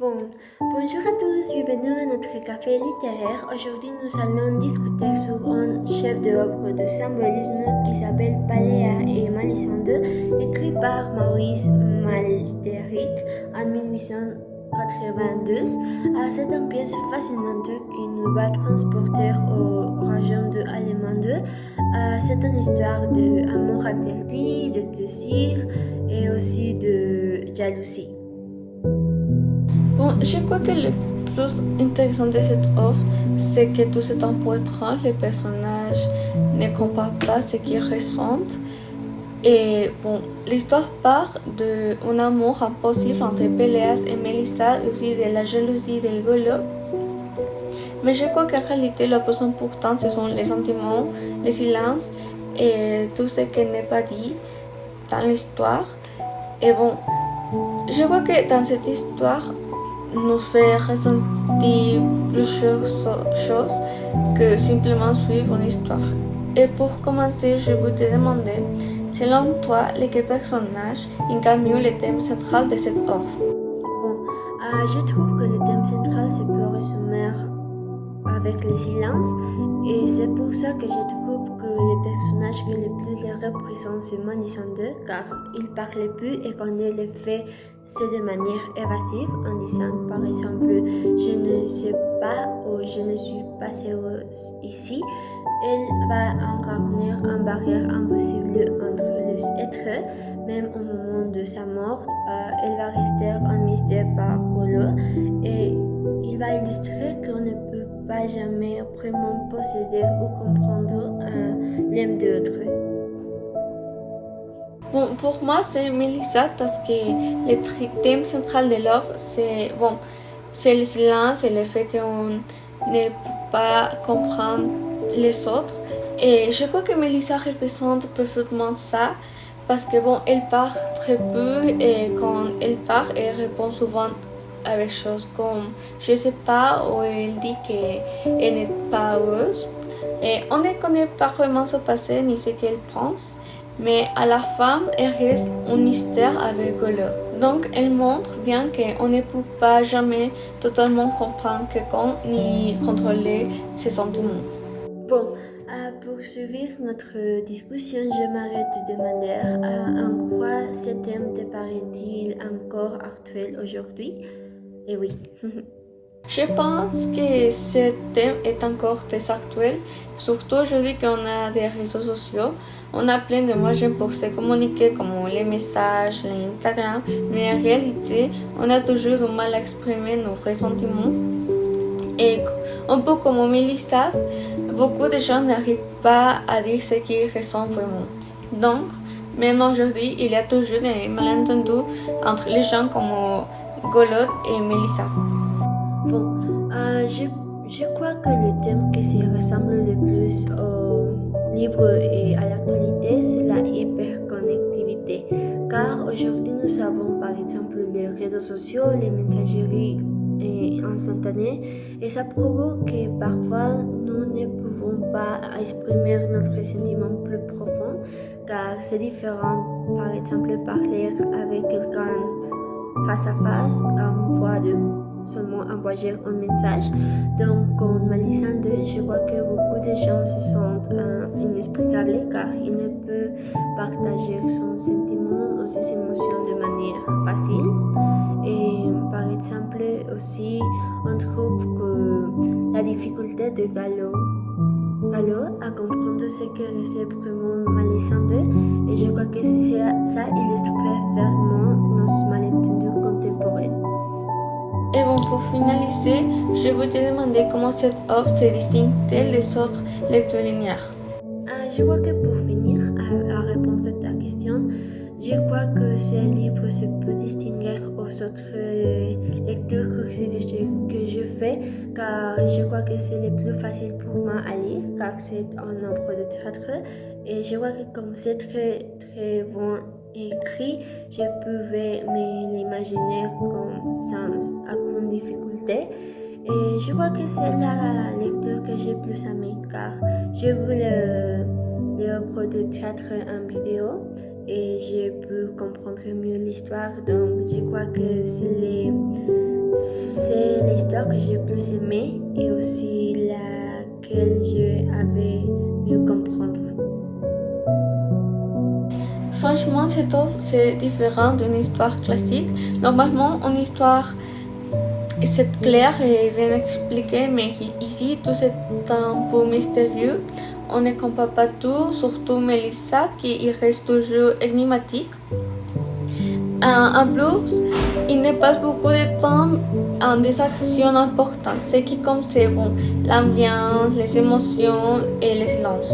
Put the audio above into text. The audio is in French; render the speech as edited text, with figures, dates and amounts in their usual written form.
Bon, bonjour à tous, bienvenue à notre café littéraire. Aujourd'hui, nous allons discuter sur un chef-d'œuvre de symbolisme qui s'appelle Paléa et Mélisande, écrit par Maurice Malteric en 1892. C'est une pièce fascinante qui nous va transporter au royaume de Allemande. C'est une histoire d'amour interdit, de désir et aussi de jalousie. Bon, je crois que le plus intéressant de cette œuvre, c'est que tout c'est un peu étrange. Les personnages ne comprennent pas ce qu'ils ressentent. Et bon, l'histoire part d'un amour impossible entre Péléas et Mélissa, aussi de la jalousie de Golo. Mais je crois qu'en réalité, le plus important, ce sont les sentiments, les silences et tout ce qui n'est pas dit dans l'histoire. Et bon, je crois que dans cette histoire, nous fait ressentir plusieurs choses que simplement suivre une histoire. Et pour commencer, je vous demander, selon toi, lesquels personnages incarnent mieux le thème central de cette œuvre? Bon, je trouve que le thème central se peut résumer avec les silences et c'est pour ça que je trouve que le personnage qui le plus les représente c'est Mélisande car il parle peu et quand il le fait c'est de manière évasive en disant par exemple je ne sais pas ou je ne suis pas heureuse ici. Elle va incarner une barrière impossible entre les êtres, même au moment de sa mort. Elle va rester un mystère par Rollo et il va illustrer qu'on ne peut pas jamais vraiment posséder ou comprendre l'âme de l'autre. Bon, pour moi, c'est Mélissa parce que le thème central de l'œuvre, c'est le silence et le fait qu'on ne peut pas comprendre les autres. Et je crois que Mélissa représente parfaitement ça parce que bon, elle parle très peu et quand elle parle, elle répond souvent avec des choses comme je sais pas ou elle dit qu'elle n'est pas heureuse. Et on ne connaît pas vraiment son passé ni ce qu'elle pense. Mais à la fin, elle reste un mystère avec Golo. Donc, elle montre bien qu'on ne peut pas jamais totalement comprendre quelqu'un ni contrôler ses sentiments. Bon, pour suivre notre discussion, j'aimerais te demander en quoi ce thème te paraît-il encore actuel aujourd'hui? Et oui. Je pense que ce thème est encore très actuel, surtout aujourd'hui qu'on a des réseaux sociaux. On a plein de moyens pour se communiquer comme les messages, l'Instagram, mais en réalité, on a toujours du mal à exprimer nos ressentiments. Et un peu comme Mélissa, beaucoup de gens n'arrivent pas à dire ce qu'ils ressentent vraiment. Donc, même aujourd'hui, il y a toujours des malentendus entre les gens comme Golot et Mélissa. Bon, je crois que le thème qui se ressemble le plus au livre et à l'actualité, c'est la hyperconnectivité. Car aujourd'hui, nous avons par exemple les réseaux sociaux, les messageries instantanées, et ça provoque que parfois nous ne pouvons pas exprimer notre sentiment plus profond, car c'est différent, par exemple, parler avec quelqu'un face à face, en voie de seulement envoyer un message. Donc, en Mélisande, je vois que beaucoup de gens se sentent inexplicables car ils ne peuvent partager son sentiment ou ses émotions de manière facile. Et par exemple, aussi, on trouve que la difficulté de Galo à comprendre ce que c'est vraiment Mélisande et je crois que ça illustre parfaitement nos malentendus contemporains. Et bon, pour finaliser, je vais te demander comment cette œuvre se distingue-t-elle des autres lectures linéaires. Je crois que pour finir à répondre à ta question, je crois que ce livre se peut distinguer aux autres lectures cursives que je fais, car je crois que c'est le plus facile pour moi à lire, car c'est un œuvre de théâtre, et je crois que comme c'est très très bon écrit, je pouvais me l'imaginer comme sans aucune difficulté. Et je crois que c'est la lecture que j'ai plus aimée car j'ai vu l'œuvre de théâtre en vidéo et j'ai pu comprendre mieux l'histoire. Donc je crois que l'histoire que j'ai plus aimée et aussi laquelle je avais mieux comprendre. Franchement, cette œuvre, c'est différent d'une histoire classique. Normalement, une histoire, c'est clair et bien expliqué, mais ici, tout c'est un peu mystérieux. On ne comprend pas tout, surtout Melissa, qui reste toujours énigmatique. En plus, il ne passe beaucoup de temps en des actions importantes, ce qui compte c'est bon, l'ambiance, les émotions et le silence.